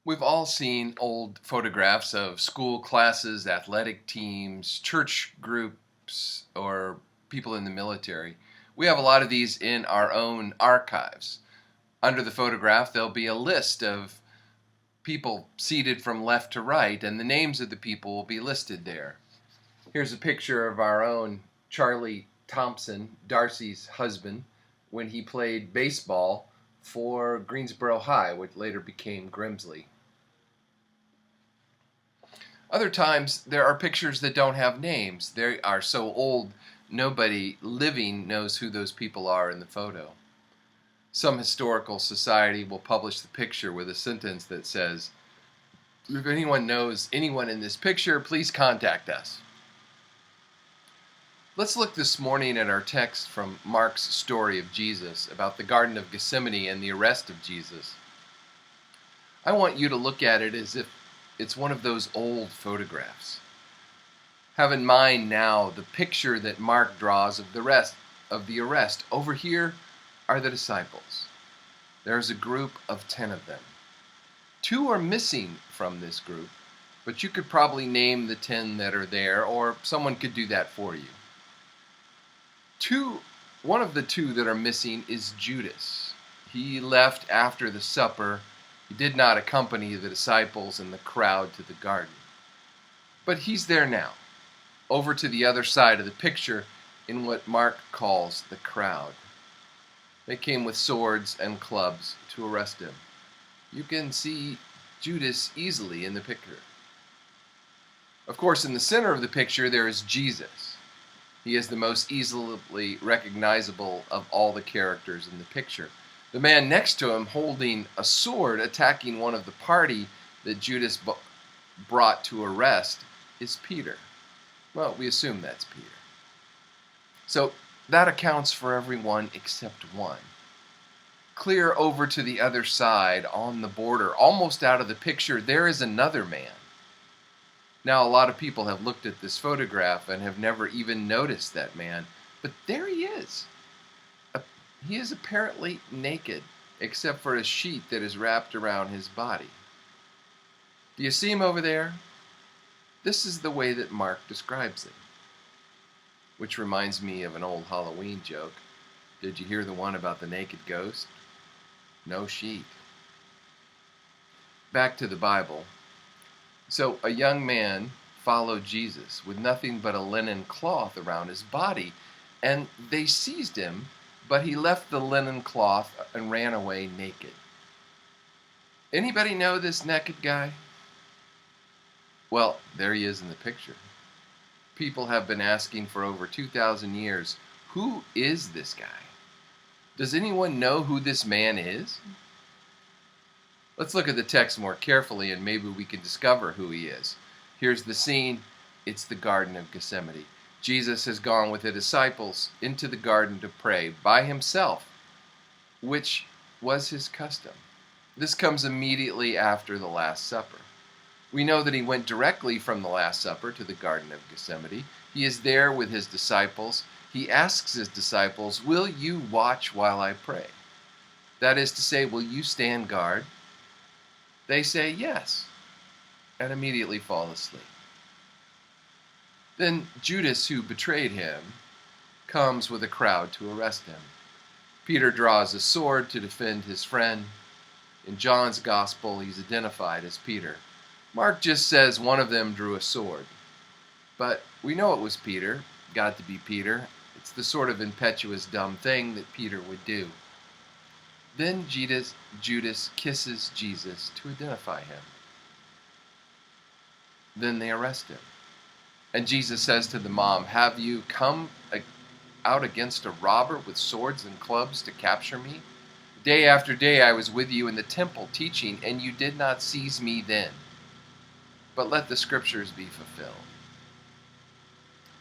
We've all seen old photographs of school classes, athletic teams, church groups, or people in the military. We have a lot of these in our own archives. Under the photograph, there'll be a list of people seated from left to right, and the names of the people will be listed there. Here's a picture of our own Charlie Thompson, Darcy's husband, when he played baseball for Greensboro High, which later became Grimsley. Other times, there are pictures that don't have names. They are so old, nobody living knows who those people are in the photo. Some historical society will publish the picture with a sentence that says, "If anyone knows anyone in this picture, please contact us." Let's look this morning at our text from Mark's story of Jesus about the Garden of Gethsemane and the arrest of Jesus. I want you to look at it as if it's one of those old photographs. Have in mind now the picture that Mark draws of the arrest. Over here are the disciples. There's a group of 10 of them. 2 are missing from this group, but you could probably name the 10 that are there, or someone could do that for you. One of the 2 that are missing is Judas. He left after the supper. He did not accompany the disciples and the crowd to the garden. But he's there now, over to the other side of the picture in what Mark calls the crowd. They came with swords and clubs to arrest him. You can see Judas easily in the picture. Of course, in the center of the picture, there is Jesus. He is the most easily recognizable of all the characters in the picture. The man next to him holding a sword attacking one of the party that Judas brought to arrest is Peter. Well, we assume that's Peter. So that accounts for everyone except one. Clear over to the other side on the border, almost out of the picture, there is another man. Now, a lot of people have looked at this photograph and have never even noticed that man, but there he is. He is apparently naked, except for a sheet that is wrapped around his body. Do you see him over there? This is the way that Mark describes it. Which reminds me of an old Halloween joke. Did you hear the one about the naked ghost? No sheet. Back to the Bible. So a young man followed Jesus with nothing but a linen cloth around his body, and they seized him, but he left the linen cloth and ran away naked. Anybody know this Nekkid Guy? Well, there he is in the picture. People have been asking for over 2,000 years, who is this guy? Does anyone know who this man is? Let's look at the text more carefully and maybe we can discover who he is. Here's the scene. It's the Garden of Gethsemane. Jesus has gone with the disciples into the garden to pray by himself, which was his custom. This comes immediately after the Last Supper. We know that he went directly from the Last Supper to the Garden of Gethsemane. He is there with his disciples. He asks his disciples, "Will you watch while I pray?" That is to say, will you stand guard? They say yes, and immediately fall asleep. Then Judas, who betrayed him, comes with a crowd to arrest him. Peter draws a sword to defend his friend. In John's Gospel, he's identified as Peter. Mark just says one of them drew a sword. But we know it was Peter, got to be Peter. It's the sort of impetuous, dumb thing that Peter would do. Then Judas kisses Jesus to identify him. Then they arrest him. And Jesus says to the mom, "Have you come out against a robber with swords and clubs to capture me? Day after day I was with you in the temple teaching, and you did not seize me then. But let the scriptures be fulfilled."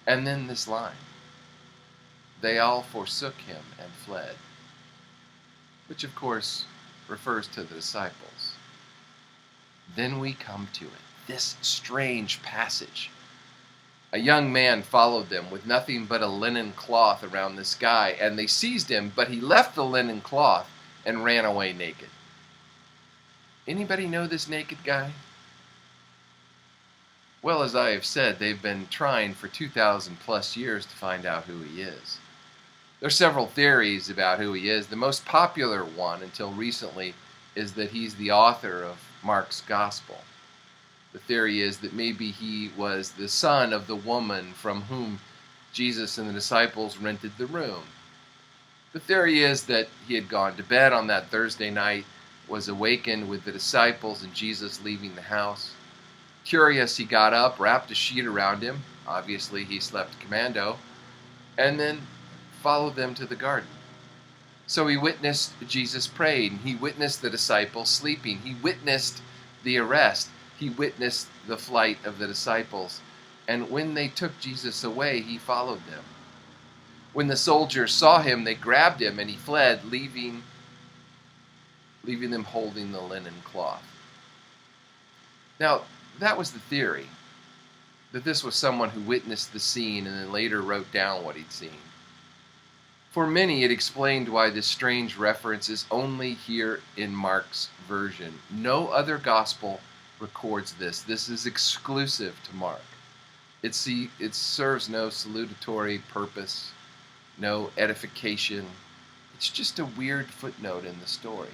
And then this line, "They all forsook him and fled," which of course refers to the disciples. Then we come to it, this strange passage. A young man followed them with nothing but a linen cloth around this guy, and they seized him, but he left the linen cloth and ran away naked. Anybody know this naked guy? Well, as I have said, they've been trying for 2,000 plus years to find out who he is. There are several theories about who he is. The most popular one, until recently, is that he's the author of Mark's Gospel. The theory is that maybe he was the son of the woman from whom Jesus and the disciples rented the room. The theory is that he had gone to bed on that Thursday night, was awakened with the disciples and Jesus leaving the house. Curious, he got up, wrapped a sheet around him. Obviously, he slept commando, and then followed them to the garden. So he witnessed Jesus praying. He witnessed the disciples sleeping. He witnessed the arrest. He witnessed the flight of the disciples. And when they took Jesus away, he followed them. When the soldiers saw him, they grabbed him and he fled, leaving them holding the linen cloth. Now, that was the theory, that this was someone who witnessed the scene and then later wrote down what he'd seen. For many, it explained why this strange reference is only here in Mark's version. No other gospel records this. This is exclusive to Mark. It serves no salutatory purpose, no edification. It's just a weird footnote in the story.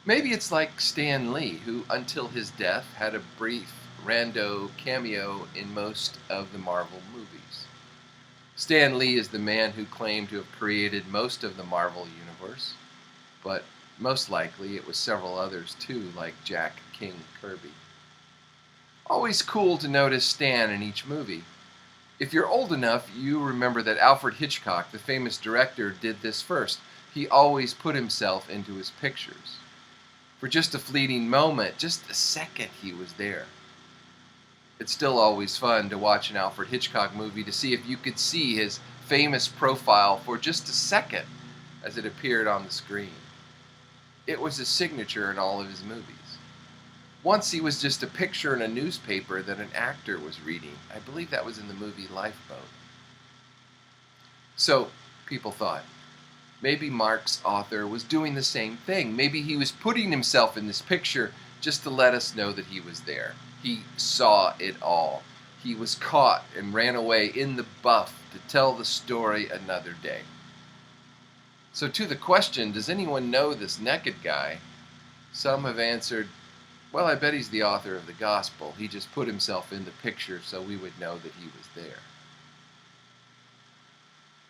Maybe it's like Stan Lee, who until his death had a brief rando cameo in most of the Marvel movies. Stan Lee is the man who claimed to have created most of the Marvel universe, but most likely it was several others too, like Jack King Kirby. Always cool to notice Stan in each movie. If you're old enough, you remember that Alfred Hitchcock, the famous director, did this first. He always put himself into his pictures. For just a fleeting moment, just a second, he was there. It's still always fun to watch an Alfred Hitchcock movie to see if you could see his famous profile for just a second as it appeared on the screen. It was a signature in all of his movies. Once he was just a picture in a newspaper that an actor was reading. I believe that was in the movie Lifeboat. So, people thought, maybe Mark's author was doing the same thing. Maybe he was putting himself in this picture just to let us know that he was there. He saw it all. He was caught and ran away in the buff to tell the story another day. So to the question, does anyone know this Nekkid Guy? Some have answered, well, I bet he's the author of the gospel. He just put himself in the picture so we would know that he was there.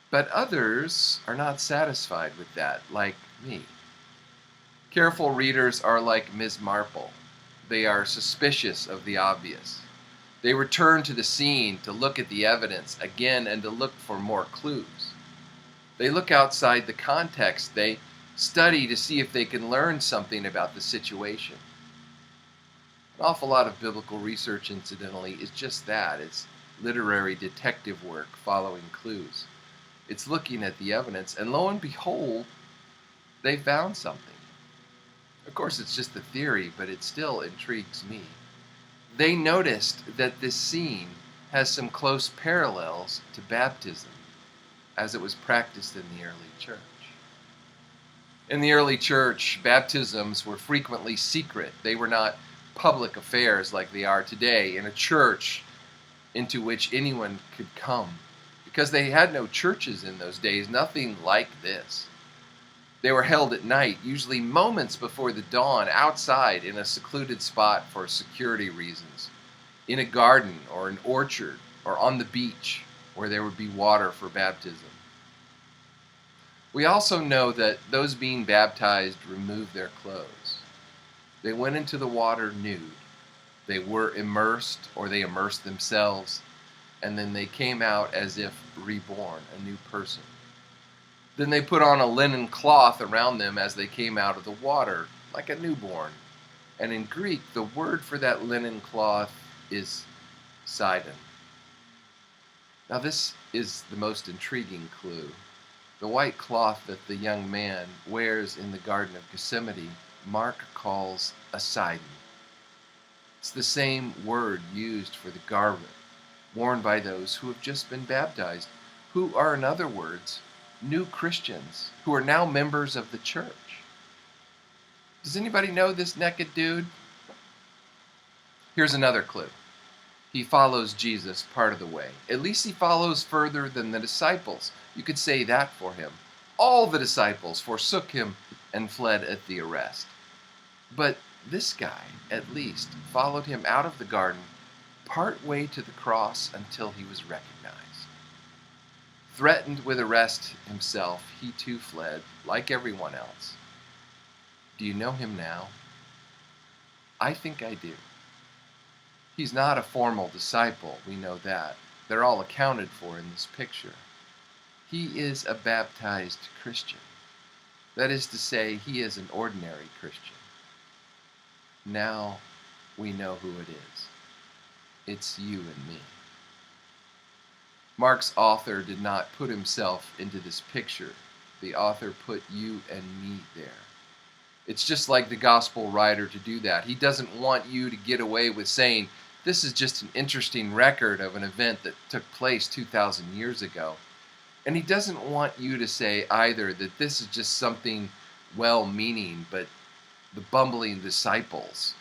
But others are not satisfied with that, like me. Careful readers are like Ms. Marple. They are suspicious of the obvious. They return to the scene to look at the evidence again and to look for more clues. They look outside the context. They study to see if they can learn something about the situation. An awful lot of biblical research, incidentally, is just that. It's literary detective work following clues. It's looking at the evidence, and lo and behold, they found something. Of course, it's just a theory, but it still intrigues me. They noticed that this scene has some close parallels to baptism, as it was practiced in the early church. In the early church, baptisms were frequently secret. They were not public affairs like they are today in a church into which anyone could come, because they had no churches in those days, nothing like this. They were held at night, usually moments before the dawn, outside in a secluded spot for security reasons, in a garden or an orchard or on the beach where there would be water for baptism. We also know that those being baptized removed their clothes. They went into the water nude. They were immersed, or they immersed themselves, and then they came out as if reborn, a new person. Then they put on a linen cloth around them as they came out of the water, like a newborn. And in Greek, the word for that linen cloth is Sidon. Now this is the most intriguing clue. The white cloth that the young man wears in the Garden of Gethsemane, Mark calls a Sidon. It's the same word used for the garment worn by those who have just been baptized, who are, in other words, new Christians, who are now members of the church. Does anybody know this naked dude? Here's another clue. He follows Jesus part of the way. At least he follows further than the disciples. You could say that for him. All the disciples forsook him and fled at the arrest. But this guy, at least, followed him out of the garden part way to the cross until he was recognized. Threatened with arrest himself, he too fled, like everyone else. Do you know him now? I think I do. He's not a formal disciple, we know that. They're all accounted for in this picture. He is a baptized Christian. That is to say, he is an ordinary Christian. Now we know who it is. It's you and me. Mark's author did not put himself into this picture. The author put you and me there. It's just like the gospel writer to do that. He doesn't want you to get away with saying, this is just an interesting record of an event that took place 2,000 years ago. And he doesn't want you to say either that this is just something well-meaning, but the bumbling disciples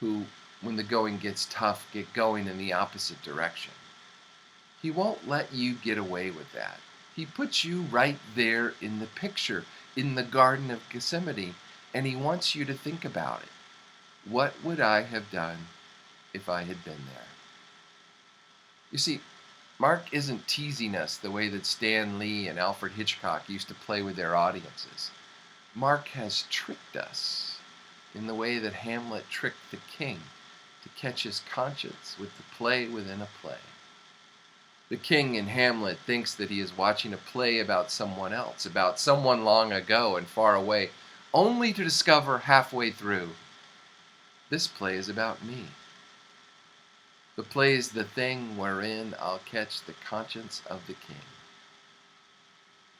who, when the going gets tough, get going in the opposite direction. He won't let you get away with that. He puts you right there in the picture, in the Garden of Gethsemane, and he wants you to think about it. What would I have done if I had been there? You see, Mark isn't teasing us the way that Stan Lee and Alfred Hitchcock used to play with their audiences. Mark has tricked us in the way that Hamlet tricked the king to catch his conscience with the play within a play. The king in Hamlet thinks that he is watching a play about someone else, about someone long ago and far away, only to discover halfway through, this play is about me. The play is the thing wherein I'll catch the conscience of the king.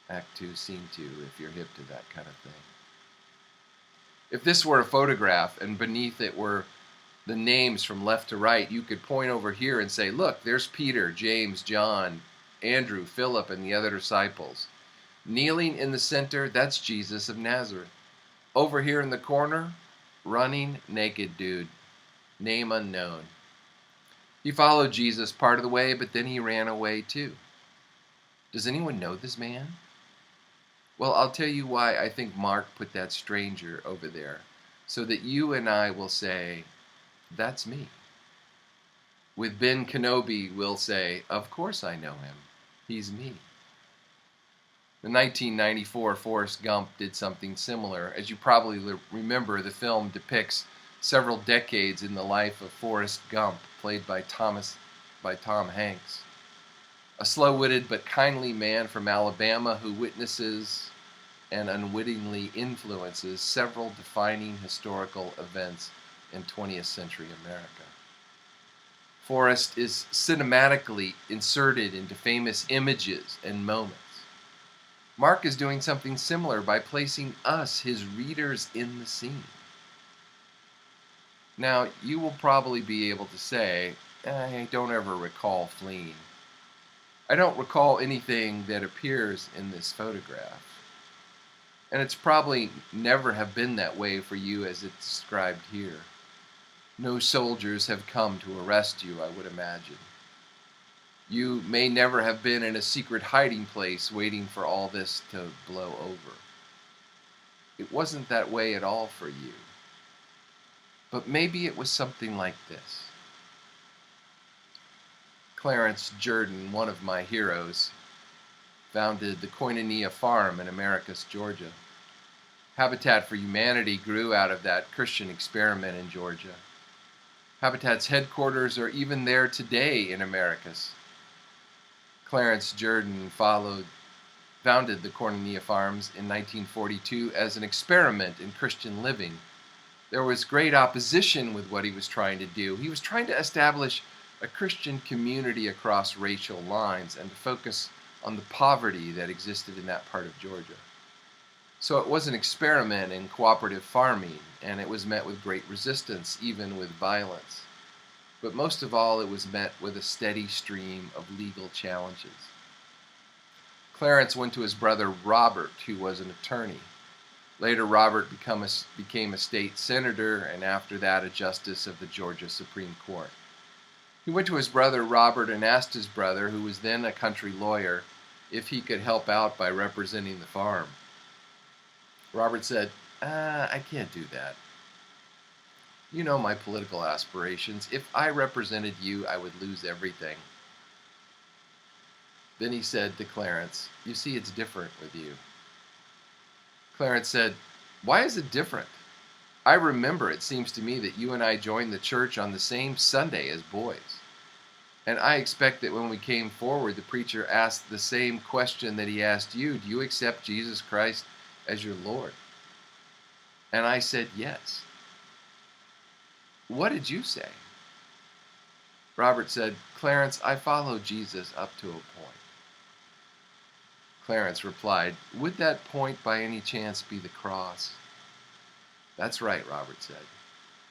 Act 2, Scene 2, if you're hip to that kind of thing. If this were a photograph and beneath it were the names from left to right, you could point over here and say, look, there's Peter, James, John, Andrew, Philip, and the other disciples. Kneeling in the center, that's Jesus of Nazareth. Over here in the corner, running naked dude, name unknown. He followed Jesus part of the way, but then he ran away too. Does anyone know this man? Well, I'll tell you why I think Mark put that stranger over there, so that you and I will say, that's me. With Ben Kenobi, we'll say, of course I know him. He's me. The 1994 Forrest Gump did something similar. As you probably remember, the film depicts several decades in the life of Forrest Gump, played by Tom Hanks. A slow-witted but kindly man from Alabama who witnesses and unwittingly influences several defining historical events in 20th century America. Forrest is cinematically inserted into famous images and moments. Mark is doing something similar by placing us, his readers, in the scene. Now, you will probably be able to say, I don't ever recall fleeing. I don't recall anything that appears in this photograph. And it's probably never have been that way for you as it's described here. No soldiers have come to arrest you, I would imagine. You may never have been in a secret hiding place waiting for all this to blow over. It wasn't that way at all for you. But maybe it was something like this. Clarence Jordan, one of my heroes, founded the Koinonia Farm in Americus, Georgia. Habitat for Humanity grew out of that Christian experiment in Georgia. Habitat's headquarters are even there today in Americus. Clarence Jordan founded the Koinonia Farms in 1942 as an experiment in Christian living. There was great opposition with what he was trying to do. He was trying to establish a Christian community across racial lines and to focus on the poverty that existed in that part of Georgia. So it was an experiment in cooperative farming, and it was met with great resistance, even with violence. But most of all, it was met with a steady stream of legal challenges. Clarence went to his brother Robert, who was an attorney. Later, Robert became a state senator, and after that, a justice of the Georgia Supreme Court. He went to his brother Robert and asked his brother, who was then a country lawyer, if he could help out by representing the farm. Robert said, I can't do that. You know my political aspirations. If I represented you, I would lose everything. Then he said to Clarence, you see, it's different with you. Clarence said, why is it different? I remember, it seems to me, that you and I joined the church on the same Sunday as boys. And I expect that when we came forward, the preacher asked the same question that he asked you. Do you accept Jesus Christ as your Lord? And I said, yes. What did you say? Robert said, Clarence, I follow Jesus up to a point. Clarence replied, would that point by any chance be the cross? That's right, Robert said.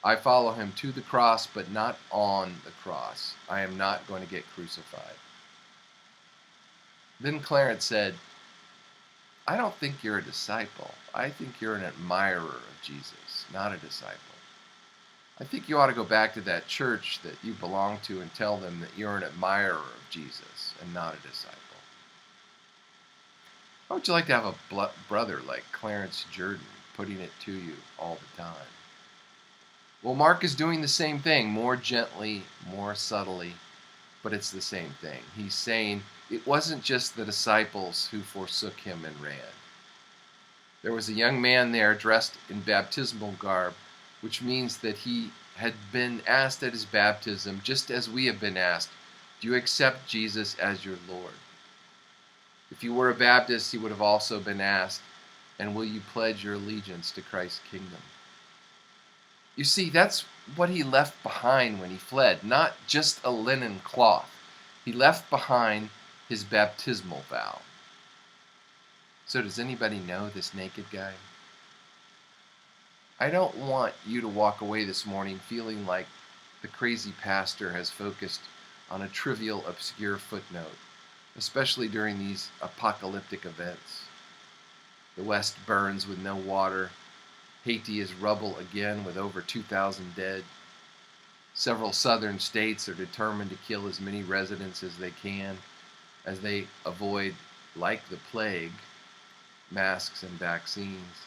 I follow him to the cross, but not on the cross. I am not going to get crucified. Then Clarence said, I don't think you're a disciple. I think you're an admirer of Jesus, not a disciple. I think you ought to go back to that church that you belong to and tell them that you're an admirer of Jesus and not a disciple. How would you like to have a brother like Clarence Jordan putting it to you all the time? Well, Mark is doing the same thing, more gently, more subtly, but it's the same thing. He's saying it wasn't just the disciples who forsook him and ran. There was a young man there dressed in baptismal garb, which means that he had been asked at his baptism, just as we have been asked, do you accept Jesus as your Lord? If you were a Baptist, he would have also been asked, and will you pledge your allegiance to Christ's kingdom? You see, that's what he left behind when he fled, not just a linen cloth. He left behind his baptismal vow. So does anybody know this naked guy? I don't want you to walk away this morning feeling like the crazy pastor has focused on a trivial, obscure footnote, especially during these apocalyptic events. The West burns with no water. Haiti is rubble again with over 2,000 dead. Several southern states are determined to kill as many residents as they can as they avoid, like the plague, masks and vaccines.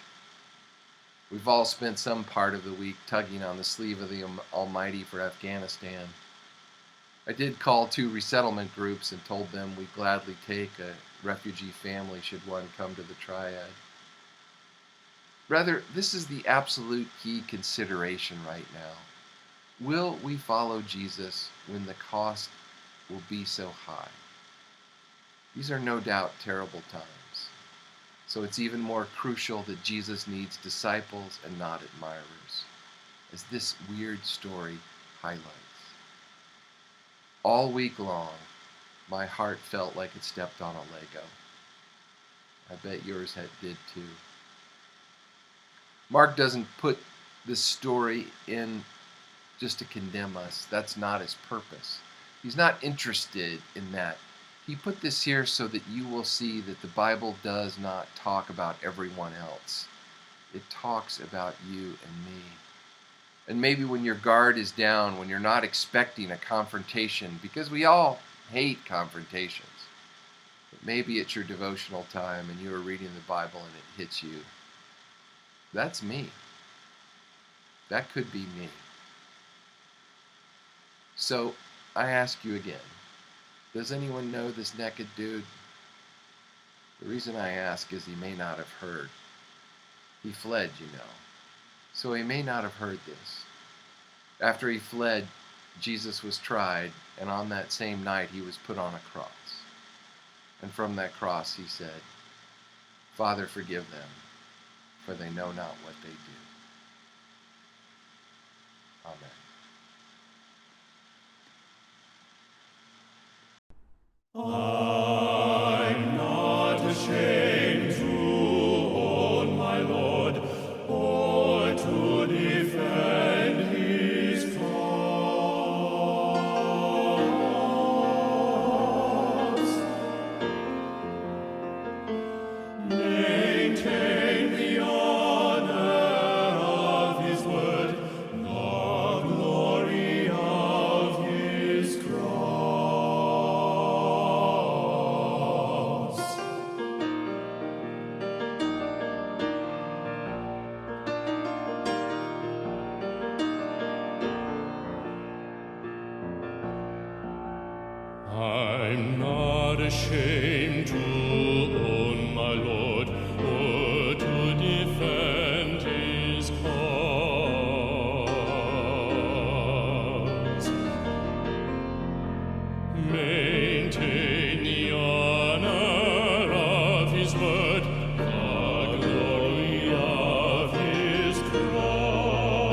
We've all spent some part of the week tugging on the sleeve of the Almighty for Afghanistan. I did call 2 resettlement groups and told them we'd gladly take a refugee family should one come to the triad. Rather, this is the absolute key consideration right now. Will we follow Jesus when the cost will be so high? These are no doubt terrible times. So it's even more crucial that Jesus needs disciples and not admirers, as this weird story highlights. All week long, my heart felt like it stepped on a Lego. I bet yours did too. Mark doesn't put this story in just to condemn us. That's not his purpose. He's not interested in that. He put this here so that you will see that the Bible does not talk about everyone else. It talks about you and me. And maybe when your guard is down, when you're not expecting a confrontation, because we all hate confrontations, but maybe it's your devotional time and you are reading the Bible and it hits you. That's me. That could be me. So I ask you again, does anyone know this naked dude? The reason I ask is he may not have heard. He fled, you know. So he may not have heard this. After he fled, Jesus was tried, and on that same night he was put on a cross. And from that cross he said, Father, forgive them, for they know not what they do. Amen. I'm not ashamed to own my Lord, or to defend his cause. Maintain the I'm not ashamed to own my Lord, or to defend his cause. Maintain the honor of his word, the glory of his cross.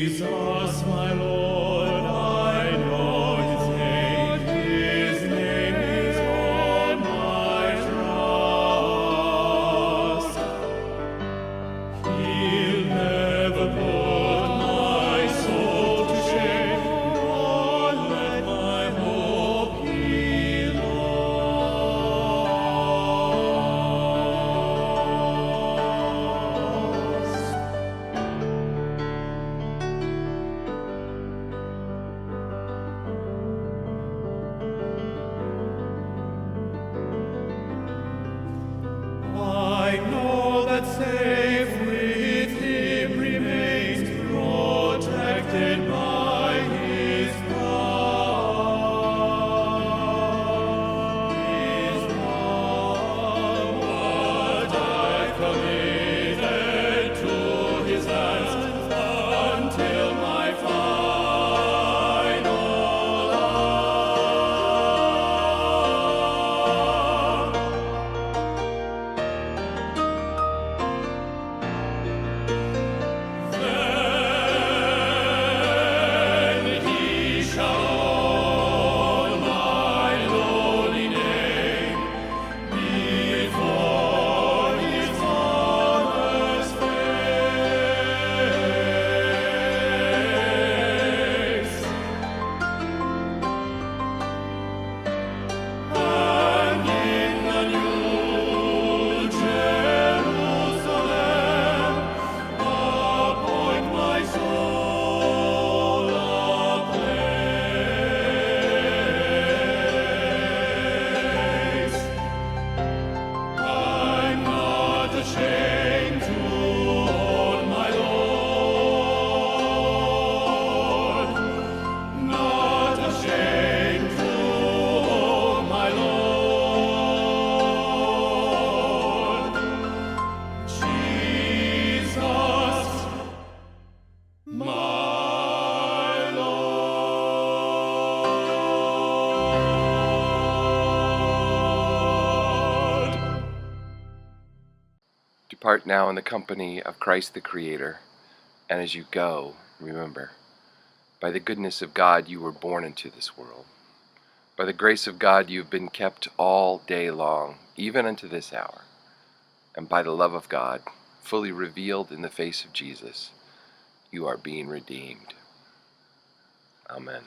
Jesus, my Lord, I know his name. His name is all my trust. He'll never put my soul to shame, nor let my hope be lost. I know that safe with him remains, protected by his power. His power, what I've committed to his hands until my final hour. Then he shall own my lowly name before his Father's face. And in the new Jerusalem, appoint my soul a place. I'm not ashamed to own my Lord, not ashamed to own my Lord, Jesus, my Lord. Depart now in the company of Christ the Creator, and as you go, remember, by the goodness of God you were born into this world. By the grace of God you have been kept all day long, even unto this hour. And by the love of God, fully revealed in the face of Jesus, you are being redeemed. Amen.